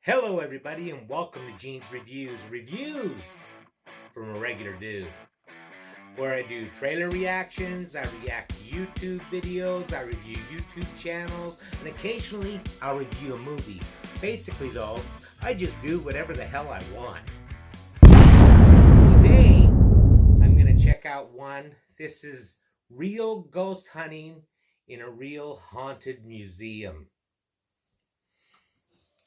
Hello everybody and welcome to Gene's Reviews from a regular dude, where I do trailer reactions, I react to YouTube videos, I review YouTube channels, and occasionally I'll review a movie. Basically though, I just do whatever the hell I want. Today, I'm going to check out one. This is Real Ghost Hunting in a Real Haunted Museum.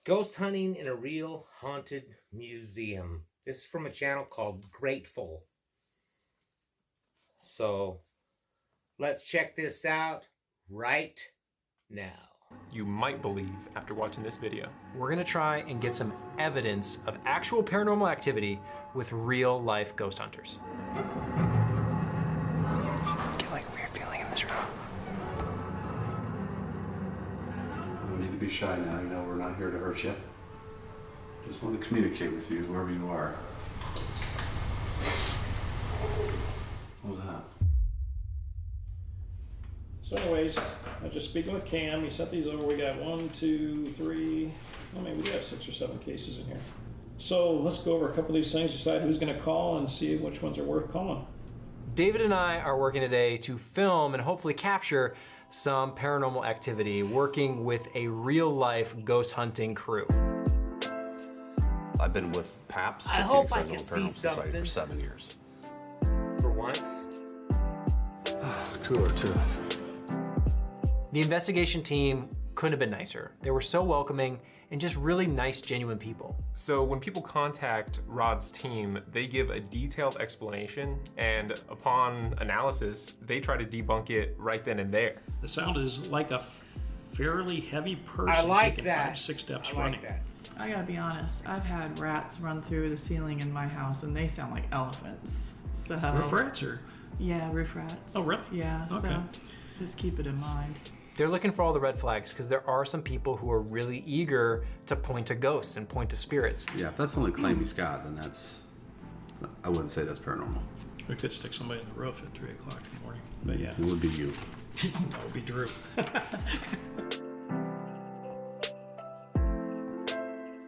Ghost hunting in a real haunted museum. This is from a channel called Grateful. So let's check this out right now. You might believe after watching this video. We're gonna try and get some evidence of actual paranormal activity with real life ghost hunters. I get like a weird feeling in this room. No need to be shy now. You know we're not here to hurt you. Just want to communicate with you, whoever you are. What was that? So anyways, I was just speaking with Cam. He sent these over. We got 1, 2, 3, well, maybe we have 6 or 7 cases in here. So let's go over a couple of these things, decide who's going to call and see which ones are worth calling. David and I are working today to film and hopefully capture some paranormal activity, working with a real life ghost hunting crew. I've been with PAPS, I hope I can see something. for 7 years. For once. Cooler too. The investigation team couldn't have been nicer. They were so welcoming and just really nice, genuine people. So when people contact Rod's team, they give a detailed explanation, and upon analysis, they try to debunk it right then and there. The sound is like a fairly heavy person I like taking that. 5 to 6 steps I running. like that. I gotta be honest, I've had rats run through the ceiling in my house and they sound like elephants. So Roof rats or? yeah, roof rats. Oh, really? Yeah, Okay. so just keep it in mind. They're looking for all the red flags because there are some people who are really eager to point to ghosts and point to spirits. Yeah, if that's the only claim he's got, then I wouldn't say that's paranormal. We could stick somebody on the roof at 3 o'clock in the morning. But yeah, It would be you. that would be Drew.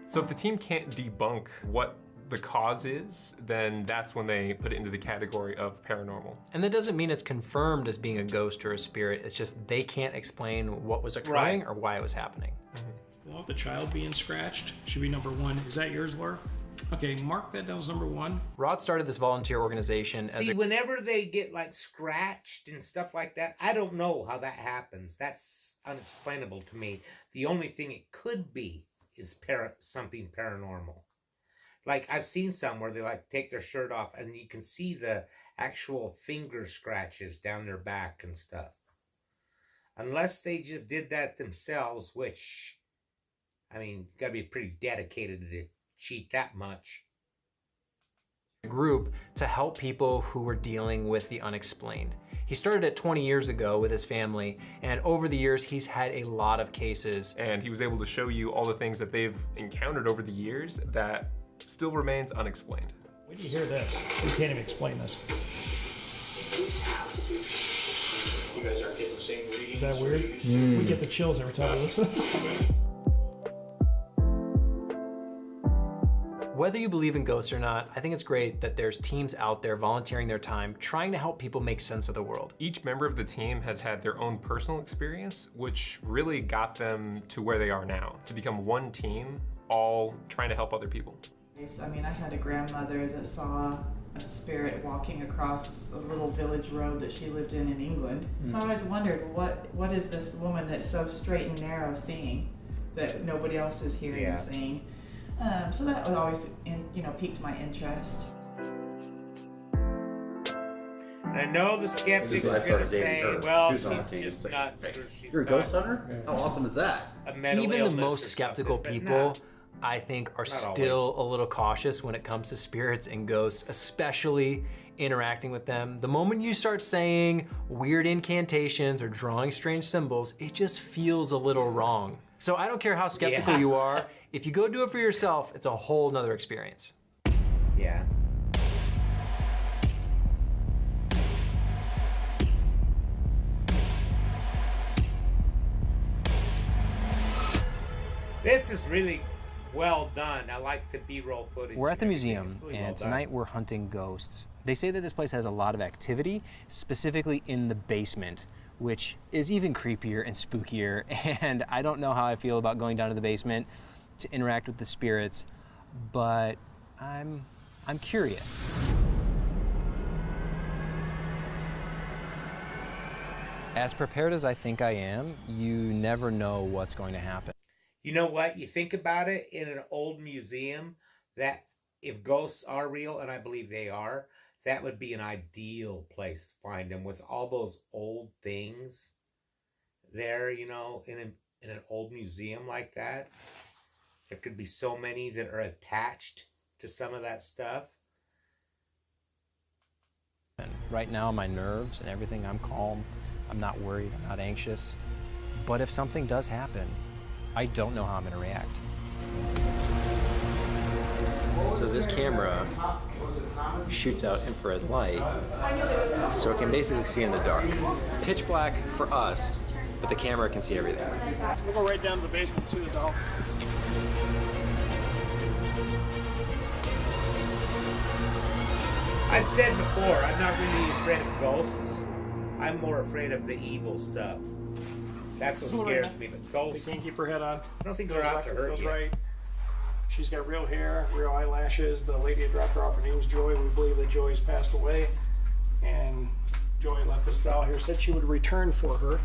So if the team can't debunk what the cause is, then that's when they put it into the category of paranormal. And that doesn't mean it's confirmed as being a ghost or a spirit. It's just they can't explain what was occurring Right. or why it was happening. Well, the child being scratched should be number 1. Is that yours, Laura? Okay, mark that down as number 1. Rod started this volunteer organization as See, whenever they get like scratched and stuff like that, I don't know how that happens. That's unexplainable to me. The only thing it could be is something paranormal. Like I've seen some where they like take their shirt off and you can see the actual finger scratches down their back and stuff. Unless they just did that themselves, which, I mean, gotta be pretty dedicated to cheat that much. a group to help people who were dealing with the unexplained. He started it 20 years ago with his family, and over the years, he's had a lot of cases. And he was able to show you all the things that they've encountered over the years that still remains unexplained. When you hear this, you can't even explain this. You guys aren't getting the same readings. Is that weird? We get the chills every time we listen. Whether you believe in ghosts or not, I think it's great that there's teams out there volunteering their time, trying to help people make sense of the world. Each member of the team has had their own personal experience, which really got them to where they are now, to become one team, all trying to help other people. I mean, I had a grandmother that saw a spirit walking across a little village road that she lived in England. So I always wondered, what is this woman that's so straight and narrow seeing that nobody else is hearing and seeing? So that would always, piqued my interest. I know the skeptics are going to say, well, she's just nuts. You're a ghost hunter? How awesome is that? Even the most skeptical people, I think, are still a little cautious when it comes to spirits and ghosts, especially interacting with them. The moment you start saying weird incantations or drawing strange symbols, it just feels a little wrong. So I don't care how skeptical you are, if you go do it for yourself, it's a whole nother experience. Yeah. This is really Well done. I like the B-roll footage. We're at the and everything. museum, It's really and well done. tonight we're hunting ghosts. They say that this place has a lot of activity, specifically in the basement, which is even creepier and spookier. And I don't know how I feel about going down to the basement to interact with the spirits, but I'm curious. As prepared as I think I am, you never know what's going to happen. You know what? You think about it, in an old museum, that if ghosts are real, and I believe they are, that would be an ideal place to find them, with all those old things there, you know, in an old museum like that. There could be so many that are attached to some of that stuff. And right now, my nerves and everything, I'm calm. I'm not worried. I'm not anxious. But if something does happen, I don't know how I'm going to react. So this camera shoots out infrared light, so it can basically see in the dark. Pitch black for us, but the camera can see everything. We'll go right down to the basement and see the doll. I've said before, I'm not really afraid of ghosts. I'm more afraid of the evil stuff. That's what scares me. The ghosts. They can't keep her head on. I don't think they're out to hurt Goes you. right. She's got real hair, real eyelashes. The lady that dropped her off, her name's Joy. We believe that Joy's passed away. And Joy left this doll here, said she would return for her.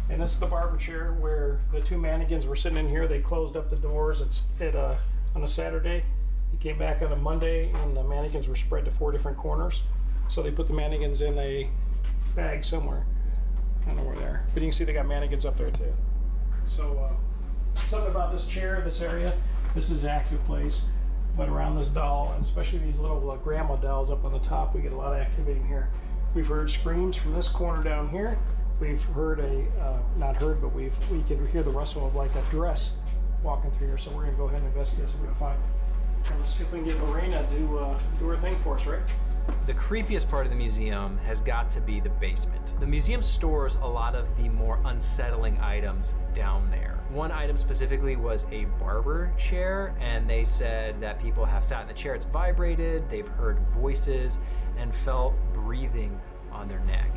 And this is the barber chair where the two mannequins were sitting in here. They closed up the doors on a Saturday. He came back on a Monday, and the mannequins were spread to 4 different corners. So they put the mannequins in a bag somewhere. I don't know where they are. But you can see they got mannequins up there too. So something about this chair, this area, this is an active place. But around this doll, and especially these little grandma dolls up on the top, we get a lot of activity in here. We've heard screams from this corner down here. We've heard not heard, but we can hear the rustle of like a dress walking through here. So we're gonna go ahead and investigate, see what we can find. And let's see if we can get Lorena to do her thing for us, right? The creepiest part of the museum has got to be the basement. The museum stores a lot of the more unsettling items down there. One item specifically was a barber chair, and they said that people have sat in the chair, it's vibrated, they've heard voices, and felt breathing on their neck.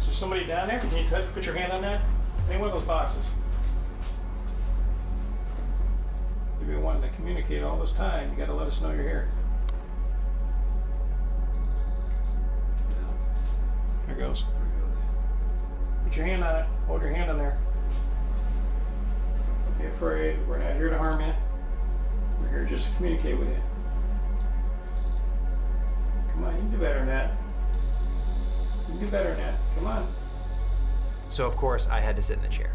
Is there somebody down there? Can you put your hand on that? Any one of those boxes? You've been wanting to communicate all this time. You got to let us know you're here. There it goes. Put your hand on it. Hold your hand on there. Don't be afraid. We're not here to harm you. We're here just to communicate with you. Come on, you can do better than that. You can do better than that. Come on. So of course I had to sit in the chair.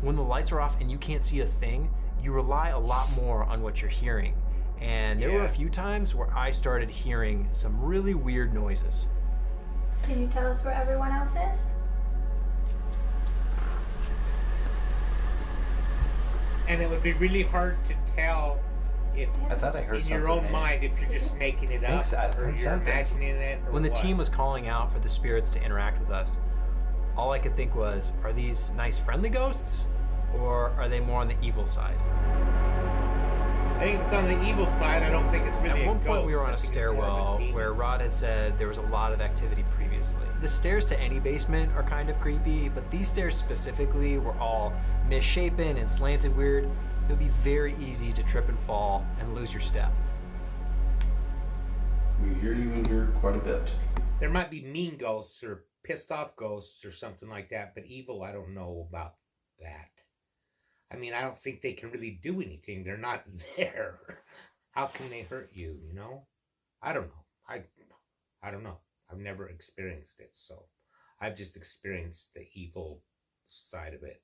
When the lights are off and you can't see a thing, you rely a lot more on what you're hearing. And there were a few times where I started hearing some really weird noises. Can you tell us where everyone else is? And it would be really hard to tell if, I thought I heard in your something, own mind, if you're just making it up, so. I or heard you're something. imagining it, or When the what. team was calling out for the spirits to interact with us, all I could think was, are these nice friendly ghosts? Or are they more on the evil side? I think if it's on the evil side, I don't think it's really At one point ghost. we were on I a think it's more of stairwell demon. where Rod had said there was a lot of activity previously. The stairs to any basement are kind of creepy, but these stairs specifically were all misshapen and slanted weird. It would be very easy to trip and fall and lose your step. We hear you in here quite a bit. There might be mean ghosts or pissed off ghosts or something like that, but evil, I don't know about that. I mean, I don't think they can really do anything. They're not there. How can they hurt you, you know? I don't know. I don't know. I've never experienced it, so I've just experienced the evil side of it.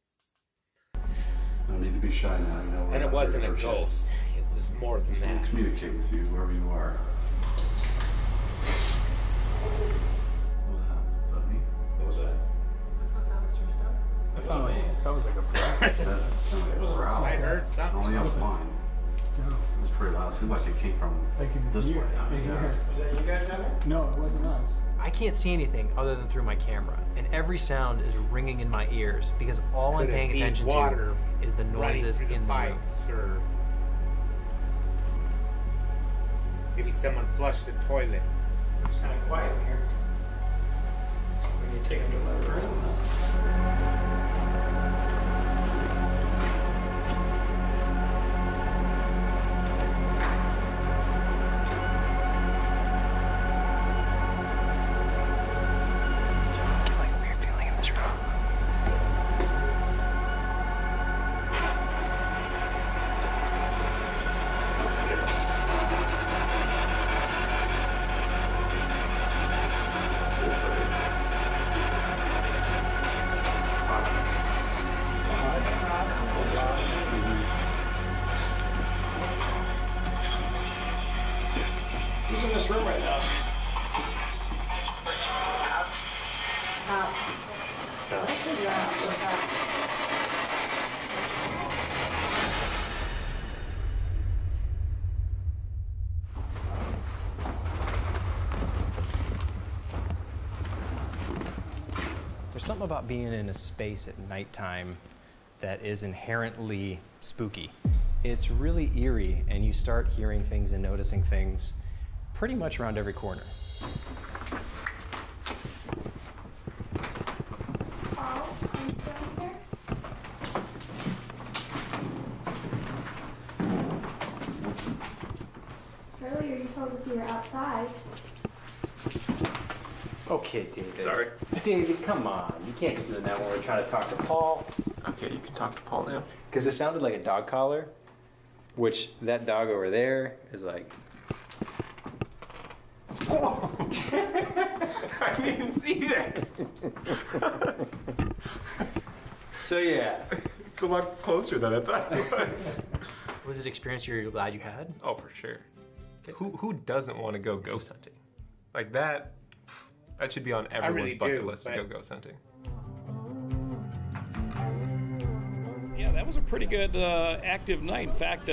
No need to be shy now. You know we're And it not wasn't a here to hurt you. ghost. It was more than Just want that. to communicate with you wherever you are. What was that? Was that me? What was that? That sounded like, that was like a breath. That sounded like a growl. I heard something. Only that was mine. It was pretty loud. It seemed like it came from this way. Yeah. Was that you guys down there? No, it wasn't us. I can't see anything other than through my camera, and every sound is ringing in my ears because all I'm Could it paying be attention water to is the noises running through in the room. pipes, or maybe someone flushed the toilet. It's kind of quiet in here. We need to take him to another room. I get like a weird feeling in this room. Who's in this room right now? Cops. I said cops. There's something about being in a space at nighttime that is inherently spooky. It's really eerie, and you start hearing things and noticing things pretty much around every corner. Paul, are you still here? Earlier you told us you were outside. Okay, David. Sorry. David, come on. You can't be doing that when we're trying to talk to Paul. Okay, you can talk to Paul now. Because it sounded like a dog collar, which that dog over there is like... Oh! I didn't see that. So yeah. It's a lot closer than I thought it was. Was it an experience you're glad you had? Oh, for sure. Who doesn't want to go ghost hunting? Like that should be on everyone's really bucket do, list to but- go ghost hunting. Yeah, that was a pretty good active night. In fact,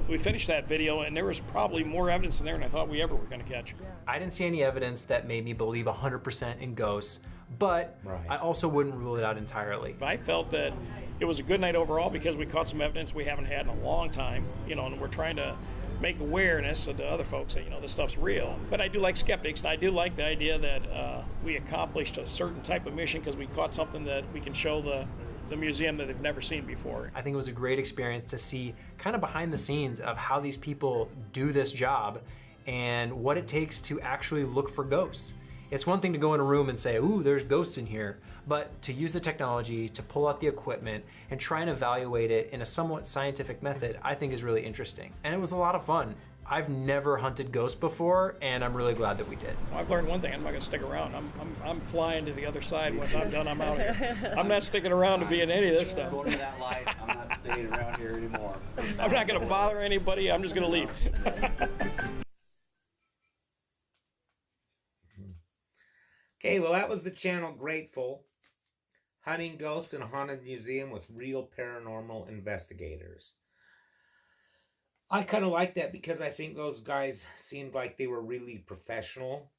we finished that video and there was probably more evidence in there than I thought we ever were going to catch. I didn't see any evidence that made me believe 100% in ghosts, but Right. I also wouldn't rule it out entirely. I felt that it was a good night overall because we caught some evidence we haven't had in a long time, and we're trying to make awareness to other folks that, this stuff's real. But I do like skeptics, and I do like the idea that we accomplished a certain type of mission because we caught something that we can show the museum that they've never seen before. I think it was a great experience to see kind of behind the scenes of how these people do this job and what it takes to actually look for ghosts. It's one thing to go in a room and say, ooh, there's ghosts in here, but to use the technology, to pull out the equipment, and try and evaluate it in a somewhat scientific method, I think is really interesting. And it was a lot of fun. I've never hunted ghosts before, and I'm really glad that we did. Well, I've learned one thing, I'm not gonna stick around. I'm flying to the other side. Once I'm done, I'm out here. I'm not sticking around to be in any of this stuff. Going to that light, I'm not staying around here anymore. I'm not gonna bother anybody, I'm just gonna leave. Okay, well, that was the channel Grateful. Hunting ghosts in a haunted museum with real paranormal investigators. I kind of like that because I think those guys seemed like they were really professional.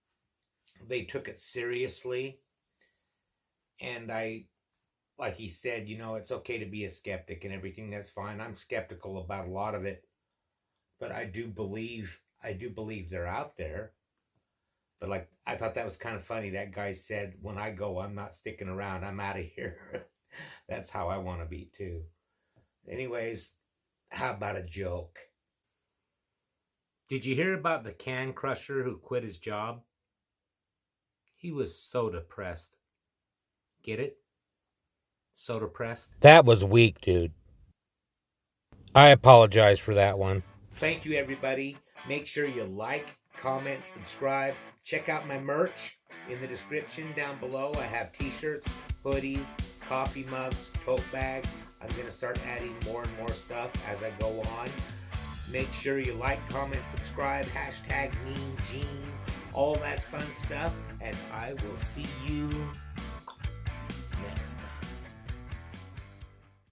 They took it seriously. And like he said, it's okay to be a skeptic and everything. That's fine. I'm skeptical about a lot of it. But I do believe they're out there. But I thought that was kind of funny. That guy said, when I go, I'm not sticking around. I'm out of here. That's how I want to be too. Anyways, how about a joke? Did you hear about the can crusher who quit his job? He was so depressed. Get it? So depressed? That was weak, dude. I apologize for that one. Thank you, everybody. Make sure you like, comment, subscribe. Check out my merch in the description down below. I have t-shirts, hoodies, coffee mugs, tote bags. I'm going to start adding more and more stuff as I go on. Make sure you like, comment, subscribe, #MeanGene, all that fun stuff. And I will see you